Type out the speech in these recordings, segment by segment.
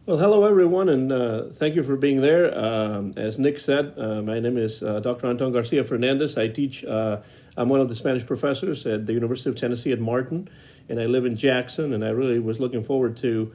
Well, hello everyone, and thank you for being there. As Nick said, my name is Dr. Anton Garcia Fernandez. I'm one of the Spanish professors at the University of Tennessee at Martin, and I live in Jackson, and I really was looking forward to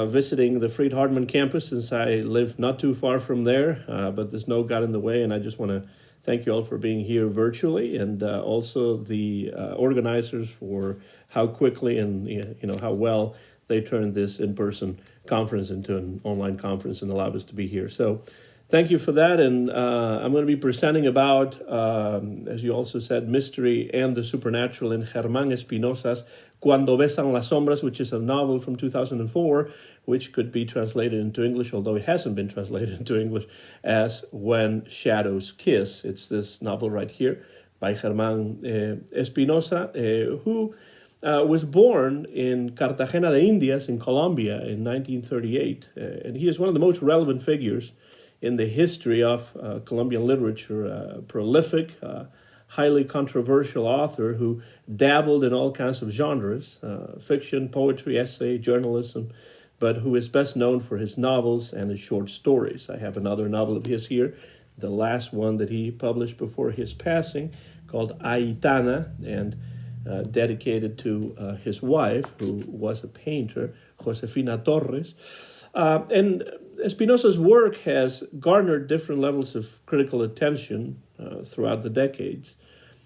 visiting the Freed-Hardeman campus since I live not too far from there, but the snow got in the way, and I just want to thank you all for being here virtually, and also the organizers for how quickly and how well they turned this in-person conference into an online conference and allowed us to be here. So thank you for that. And I'm going to be presenting about, as you also said, mystery and the supernatural in Germán Espinosa's Cuando, Besan, Sombras, which is a novel from 2004, which could be translated into English, although it hasn't been translated into English, as When Shadows Kiss. It's this novel right here by Germán Espinosa, who was born in Cartagena de Indias in Colombia in 1938, and he is one of the most relevant figures in the history of Colombian literature, a prolific, highly controversial author who dabbled in all kinds of genres, fiction, poetry, essay, journalism, but who is best known for his novels and his short stories. I have another novel of his here, the last one that he published before his passing, called Aitana, and dedicated to his wife, who was a painter, Josefina Torres. And Espinosa's work has garnered different levels of critical attention throughout the decades,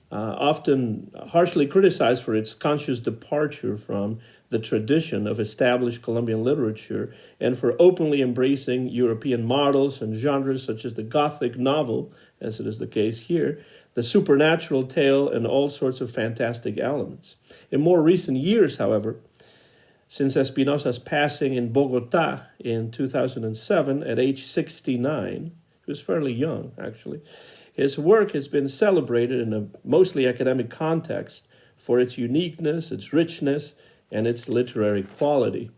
often harshly criticized for its conscious departure from the tradition of established Colombian literature and for openly embracing European models and genres such as the Gothic novel, as it is the case here, the supernatural tale, and all sorts of fantastic elements. In more recent years, however, since Espinosa's passing in Bogota in 2007 at age 69, he was fairly young, actually, his work has been celebrated in a mostly academic context for its uniqueness, its richness, and its literary quality.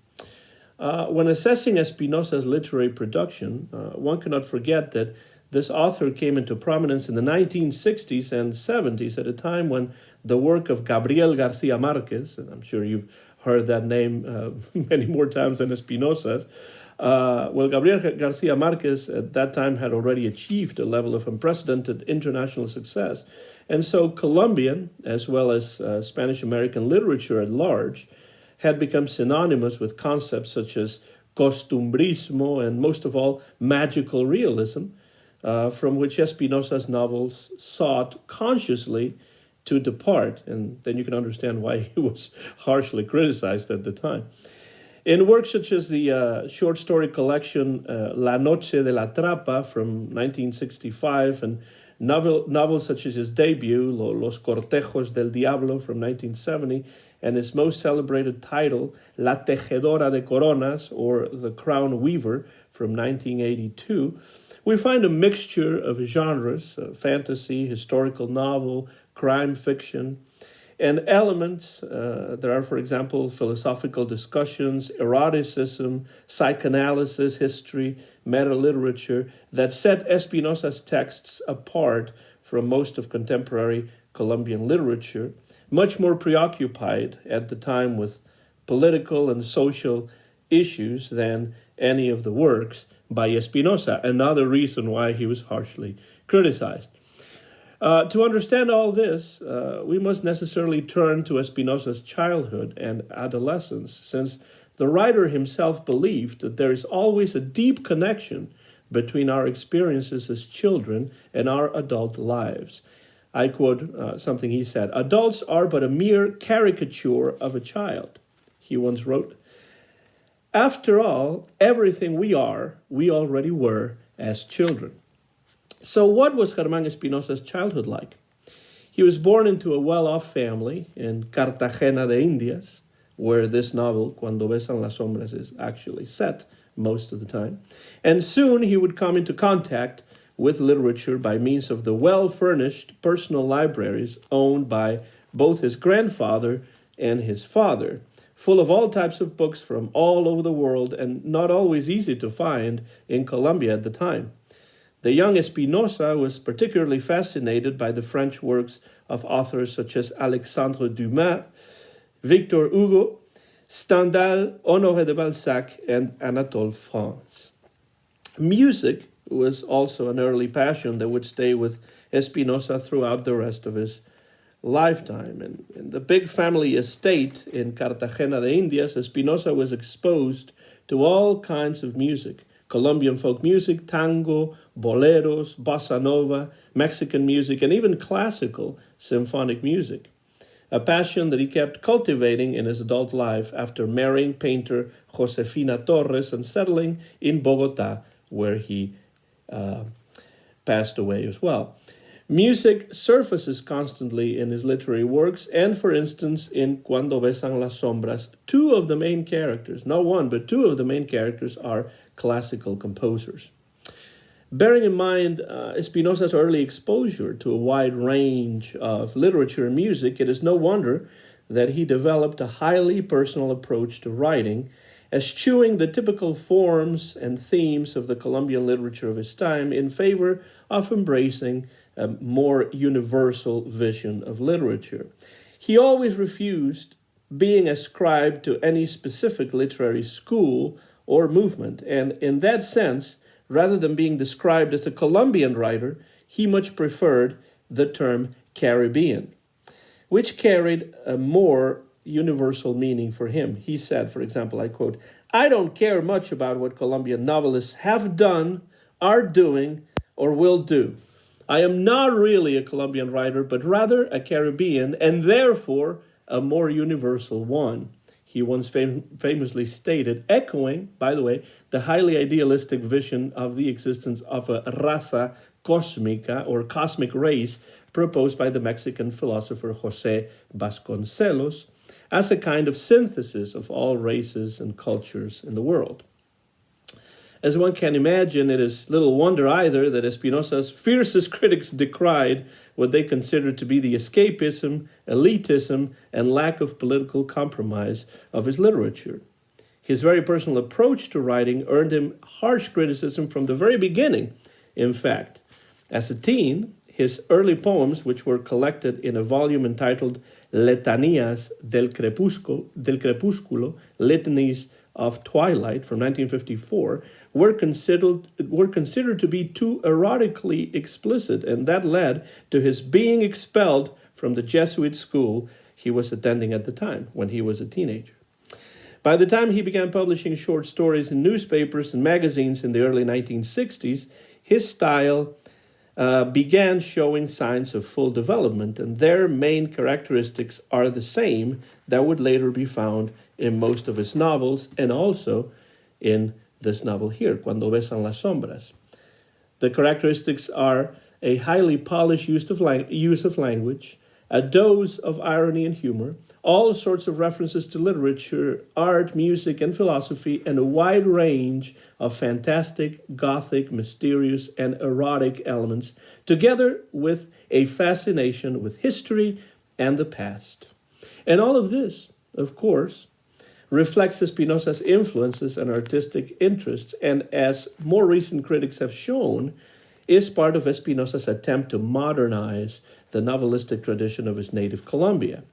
When assessing Espinosa's literary production, one cannot forget that this author came into prominence in the 1960s and 70s at a time when the work of Gabriel Garcia Marquez, and I'm sure you've heard that name many more times than Espinosa's, Gabriel Garcia Marquez at that time had already achieved a level of unprecedented international success. And so Colombian, as well as Spanish-American literature at large, had become synonymous with concepts such as costumbrismo and, most of all, magical realism, from which Espinosa's novels sought consciously to depart, and then you can understand why he was harshly criticized at the time. In works such as the short story collection La Noche de la Trapa from 1965, and novels such as his debut, Los Cortejos del Diablo from 1970, and his most celebrated title, La Tejedora de Coronas, or The Crown Weaver from 1982, we find a mixture of genres, fantasy, historical novel, crime fiction, and elements. There are, for example, philosophical discussions, eroticism, psychoanalysis, history, meta-literature that set Espinosa's texts apart from most of contemporary Colombian literature, much more preoccupied at the time with political and social issues than any of the works by Espinosa, another reason why he was harshly criticized. To understand all this, we must necessarily turn to Espinosa's childhood and adolescence, since the writer himself believed that there is always a deep connection between our experiences as children and our adult lives. I quote something he said, "Adults are but a mere caricature of a child," he once wrote. "After all, everything we are, we already were as children." So what was Germán Espinosa's childhood like? He was born into a well-off family in Cartagena de Indias, where this novel, Cuando, Besan, Sombras, is actually set most of the time. And soon he would come into contact with literature by means of the well-furnished personal libraries owned by both his grandfather and his father, full of all types of books from all over the world and not always easy to find in Colombia at the time. The young Espinosa was particularly fascinated by the French works of authors such as Alexandre Dumas, Victor Hugo, Stendhal, Honoré de Balzac, and Anatole France. Music was also an early passion that would stay with Espinosa throughout the rest of his lifetime. And in the big family estate in Cartagena de Indias, Espinosa was exposed to all kinds of music: Colombian folk music, tango, boleros, bossa nova, Mexican music, and even classical symphonic music. A passion that he kept cultivating in his adult life after marrying painter Josefina Torres and settling in Bogota, where he passed away as well. Music surfaces constantly in his literary works, and for instance, in Cuando, Besan, Sombras, two of the main characters, not one, but two of the main characters are classical composers. Bearing in mind Espinosa's early exposure to a wide range of literature and music, it is no wonder that he developed a highly personal approach to writing, eschewing the typical forms and themes of the Colombian literature of his time in favor of embracing a more universal vision of literature. He always refused being ascribed to any specific literary school or movement, and in that sense, rather than being described as a Colombian writer, he much preferred the term Caribbean, which carried a more universal meaning for him. He said, for example, I quote, "I don't care much about what Colombian novelists have done, are doing, or will do. I am not really a Colombian writer, but rather a Caribbean, and therefore a more universal one," he once famously stated, echoing, by the way, the highly idealistic vision of the existence of a raza cósmica, or cosmic race, proposed by the Mexican philosopher José Vasconcelos, as a kind of synthesis of all races and cultures in the world. As one can imagine, it is little wonder either that Espinosa's fiercest critics decried what they considered to be the escapism, elitism, and lack of political compromise of his literature. His very personal approach to writing earned him harsh criticism from the very beginning. In fact, as a teen, his early poems, which were collected in a volume entitled Letanías del Crepúsculo, Litanies of Twilight from 1954, were considered to be too erotically explicit, and that led to his being expelled from the Jesuit school he was attending at the time, when he was a teenager. By the time he began publishing short stories in newspapers and magazines in the early 1960s, his style began showing signs of full development, and their main characteristics are the same that would later be found in most of his novels, and also in this novel here, Cuando Besan las Sombras. The characteristics are a highly polished use of language, a dose of irony and humor, all sorts of references to literature, art, music, and philosophy, and a wide range of fantastic, Gothic, mysterious, and erotic elements, together with a fascination with history and the past. And all of this, of course, reflects Espinosa's influences and artistic interests, and as more recent critics have shown, is part of Espinosa's attempt to modernize the novelistic tradition of his native Colombia.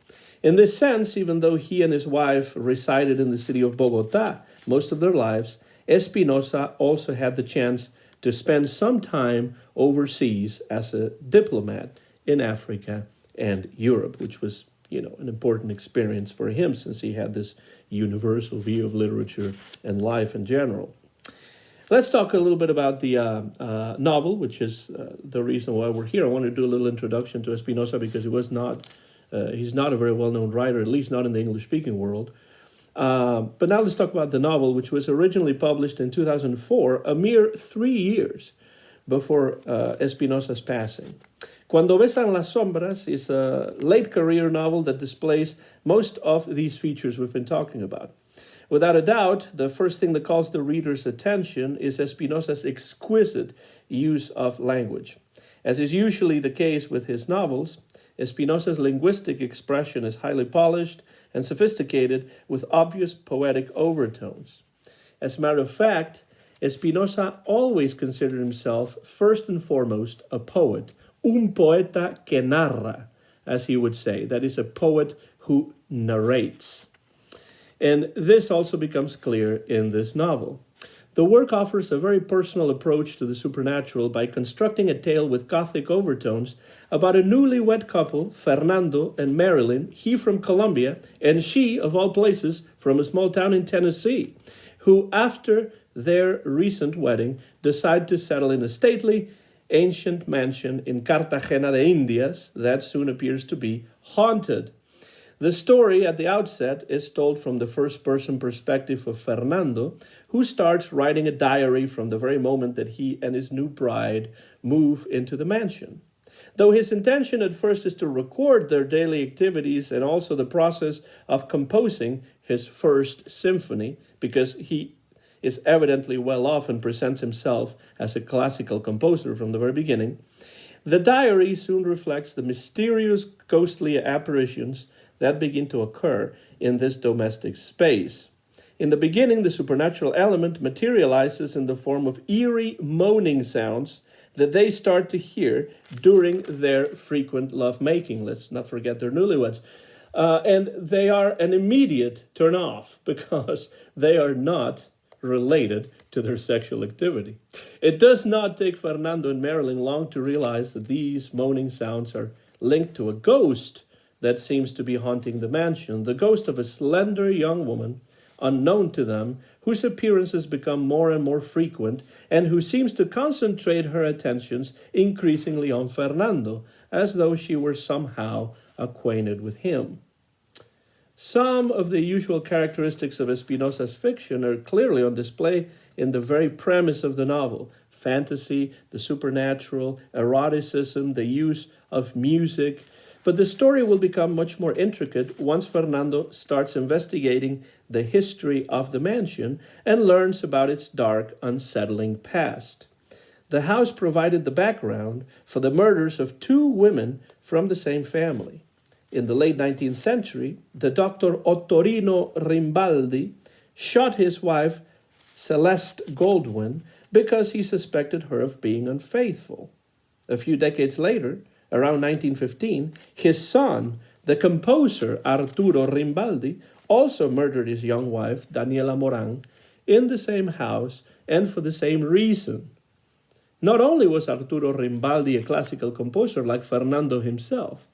In this sense, even though he and his wife resided in the city of Bogota most of their lives, Espinosa also had the chance to spend some time overseas as a diplomat in Africa and Europe, which was, an important experience for him since he had this universal view of literature and life in general. Let's talk a little bit about the novel, which is the reason why we're here. I want to do a little introduction to Espinosa because he's not a very well-known writer, at least not in the English-speaking world. But now let's talk about the novel, which was originally published in 2004, a mere 3 years before Espinosa's passing. Cuando Besan las Sombras is a late career novel that displays most of these features we've been talking about. Without a doubt, the first thing that calls the reader's attention is Espinosa's exquisite use of language. As is usually the case with his novels, Espinosa's linguistic expression is highly polished and sophisticated with obvious poetic overtones. As a matter of fact, Espinosa always considered himself first and foremost a poet, un poeta que narra, as he would say, that is, a poet who narrates. And this also becomes clear in this novel. The work offers a very personal approach to the supernatural by constructing a tale with Gothic overtones about a newlywed couple, Fernando and Marilyn, he from Colombia, and she, of all places, from a small town in Tennessee, who, after their recent wedding, decide to settle in a stately, ancient mansion in Cartagena de Indias that soon appears to be haunted. The story at the outset is told from the first-person perspective of Fernando, who starts writing a diary from the very moment that he and his new bride move into the mansion. Though his intention at first is to record their daily activities and also the process of composing his first symphony, because he is evidently well off and presents himself as a classical composer from the very beginning, the diary soon reflects the mysterious ghostly apparitions that begin to occur in this domestic space. In the beginning, the supernatural element materializes in the form of eerie moaning sounds that they start to hear during their frequent lovemaking. Let's not forget their newlyweds. And they are an immediate turn off because they are not related to their sexual activity. It does not take Fernando and Marilyn long to realize that these moaning sounds are linked to a ghost that seems to be haunting the mansion, the ghost of a slender young woman, unknown to them, whose appearances become more and more frequent, and who seems to concentrate her attentions increasingly on Fernando, as though she were somehow acquainted with him. Some of the usual characteristics of Espinosa's fiction are clearly on display in the very premise of the novel: fantasy, the supernatural, eroticism, the use of music. But the story will become much more intricate once Fernando starts investigating the history of the mansion and learns about its dark, unsettling past. The house provided the background for the murders of two women from the same family. In the late 19th century, the Dr. Ottorino Rimbaldi shot his wife, Celeste Goldwyn, because he suspected her of being unfaithful. A few decades later, around 1915, his son, the composer Arturo Rimbaldi, also murdered his young wife, Daniela Moran, in the same house and for the same reason. Not only was Arturo Rimbaldi a classical composer like Fernando himself,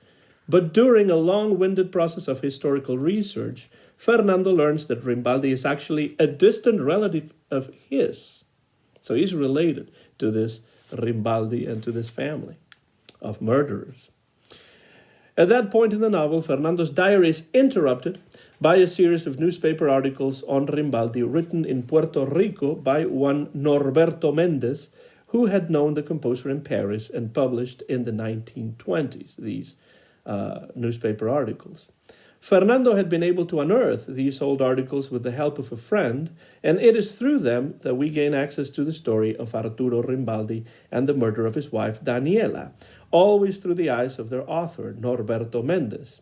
but during a long-winded process of historical research, Fernando learns that Rimbaldi is actually a distant relative of his. So he's related to this Rimbaldi and to this family of murderers. At that point in the novel, Fernando's diary is interrupted by a series of newspaper articles on Rimbaldi written in Puerto Rico by one Norberto Mendez, who had known the composer in Paris and published in the 1920s these newspaper articles. Fernando had been able to unearth these old articles with the help of a friend, and it is through them that we gain access to the story of Arturo Rimbaldi and the murder of his wife, Daniela, always through the eyes of their author, Norberto Mendez.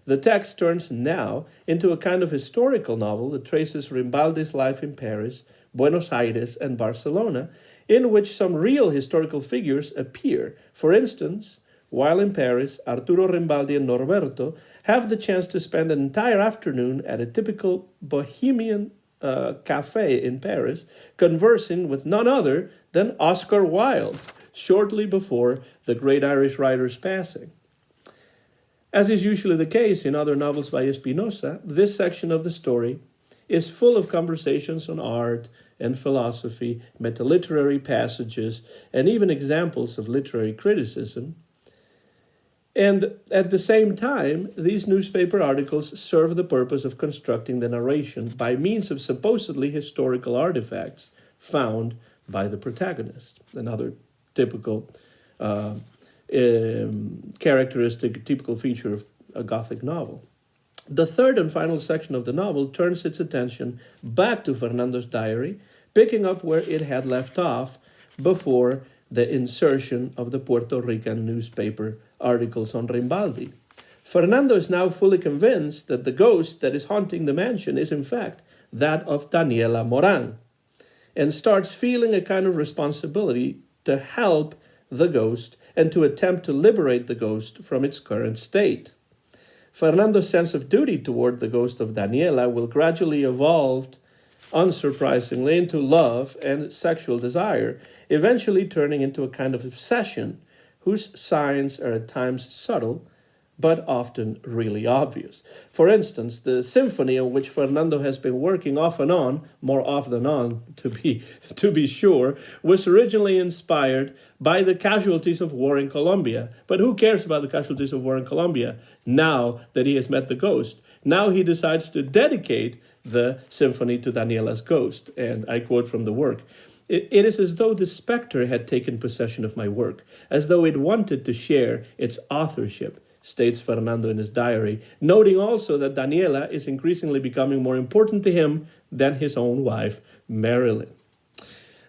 The text turns now into a kind of historical novel that traces Rimbaldi's life in Paris, Buenos Aires, and Barcelona, in which some real historical figures appear. For instance, while in Paris, Arturo Rimbaldi and Norberto have the chance to spend an entire afternoon at a typical bohemian cafe in Paris, conversing with none other than Oscar Wilde, shortly before the great Irish writer's passing. As is usually the case in other novels by Espinosa, this section of the story is full of conversations on art and philosophy, metaliterary passages, and even examples of literary criticism. And at the same time, these newspaper articles serve the purpose of constructing the narration by means of supposedly historical artifacts found by the protagonist. Another typical characteristic, typical feature of a Gothic novel. The third and final section of the novel turns its attention back to Fernando's diary, picking up where it had left off before the insertion of the Puerto Rican newspaper articles on Rimbaldi. Fernando is now fully convinced that the ghost that is haunting the mansion is in fact that of Daniela Moran, and starts feeling a kind of responsibility to help the ghost and to attempt to liberate the ghost from its current state. Fernando's sense of duty toward the ghost of Daniela will gradually evolve, unsurprisingly, into love and sexual desire, eventually turning into a kind of obsession whose signs are at times subtle but often really obvious. For instance, the symphony on which Fernando has been working off and on, more off than on to be sure, was originally inspired by the casualties of war in Colombia. But who cares about the casualties of war in Colombia now that he has met the ghost? Now he decides to dedicate the symphony to Daniela's ghost, and I quote from the work. It is as though the spectre had taken possession of my work, as though it wanted to share its authorship, states Fernando in his diary, noting also that Daniela is increasingly becoming more important to him than his own wife, Marilyn.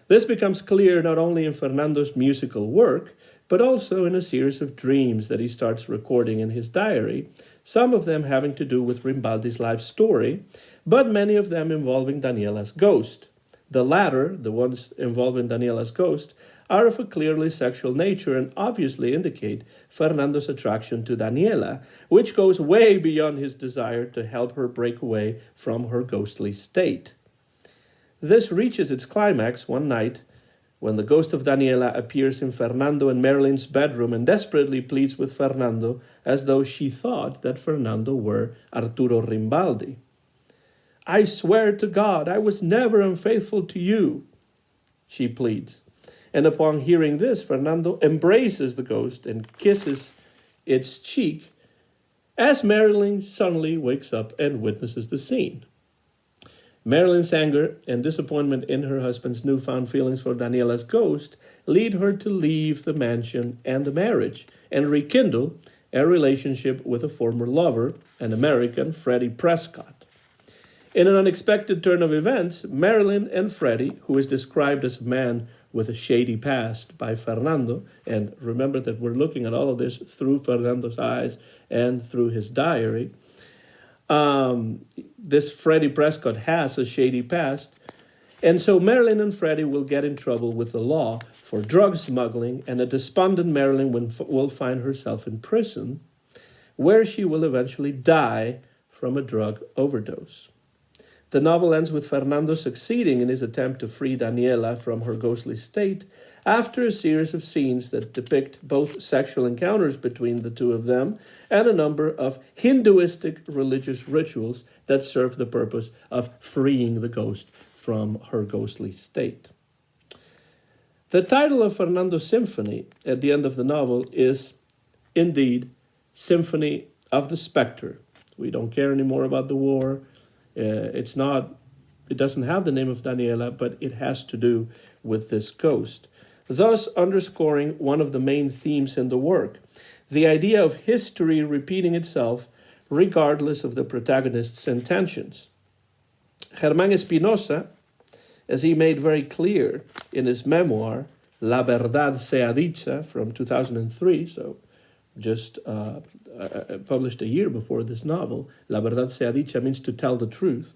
This becomes clear not only in Fernando's musical work, but also in a series of dreams that he starts recording in his diary, some of them having to do with Rimbaldi's life story, but many of them involving Daniela's ghost. The latter, the ones involving Daniela's ghost, are of a clearly sexual nature and obviously indicate Fernando's attraction to Daniela, which goes way beyond his desire to help her break away from her ghostly state. This reaches its climax one night when the ghost of Daniela appears in Fernando and Marilyn's bedroom and desperately pleads with Fernando as though she thought that Fernando were Arturo Rimbaldi. "I swear to God, I was never unfaithful to you," she pleads. And upon hearing this, Fernando embraces the ghost and kisses its cheek as Marilyn suddenly wakes up and witnesses the scene. Marilyn's anger and disappointment in her husband's newfound feelings for Daniela's ghost lead her to leave the mansion and the marriage and rekindle a relationship with a former lover, an American, Freddie Prescott. In an unexpected turn of events, Marilyn and Freddie, who is described as a man with a shady past by Fernando, and remember that we're looking at all of this through Fernando's eyes and through his diary, this Freddie Prescott has a shady past, and so Marilyn and Freddie will get in trouble with the law for drug smuggling, and a despondent Marilyn will find herself in prison, where she will eventually die from a drug overdose. The novel ends with Fernando succeeding in his attempt to free Daniela from her ghostly state after a series of scenes that depict both sexual encounters between the two of them and a number of Hinduistic religious rituals that serve the purpose of freeing the ghost from her ghostly state. The title of Fernando's symphony at the end of the novel is indeed Symphony of the Spectre. We don't care anymore about the war. It doesn't have the name of Daniela, but it has to do with this ghost, thus underscoring one of the main themes in the work, the idea of history repeating itself regardless of the protagonist's intentions. Germán Espinosa, as he made very clear in his memoir, La Verdad Sea Dicha, from 2003, so just published a year before this novel. La Verdad Sea Dicha means to tell the truth.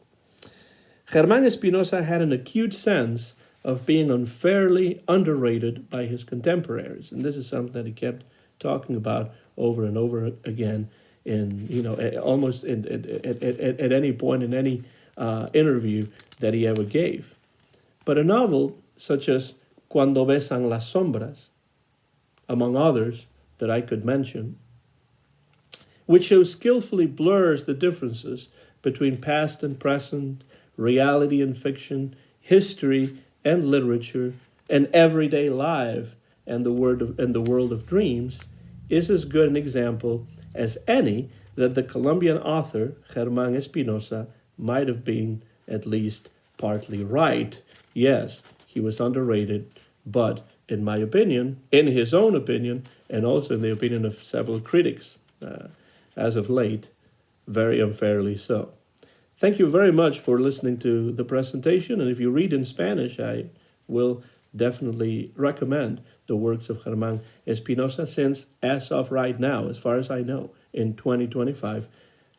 Germán Espinosa had an acute sense of being unfairly underrated by his contemporaries, and this is something that he kept talking about over and over again almost at any point in any interview that he ever gave. But a novel such as Cuando, Besan, las Sombras, among others that I could mention, which so skillfully blurs the differences between past and present, reality and fiction, history and literature, and everyday life and the world of dreams, is as good an example as any that the Colombian author Germán Espinosa might have been at least partly right. Yes, he was underrated, but in my opinion, in his own opinion, and also in the opinion of several critics, as of late, very unfairly so. Thank you very much for listening to the presentation, and if you read in Spanish, I will definitely recommend the works of Germán Espinosa, since as of right now, as far as I know, in 2025,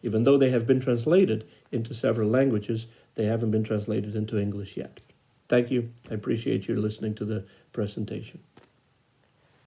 even though they have been translated into several languages, they haven't been translated into English yet. Thank you. I appreciate your listening to the presentation.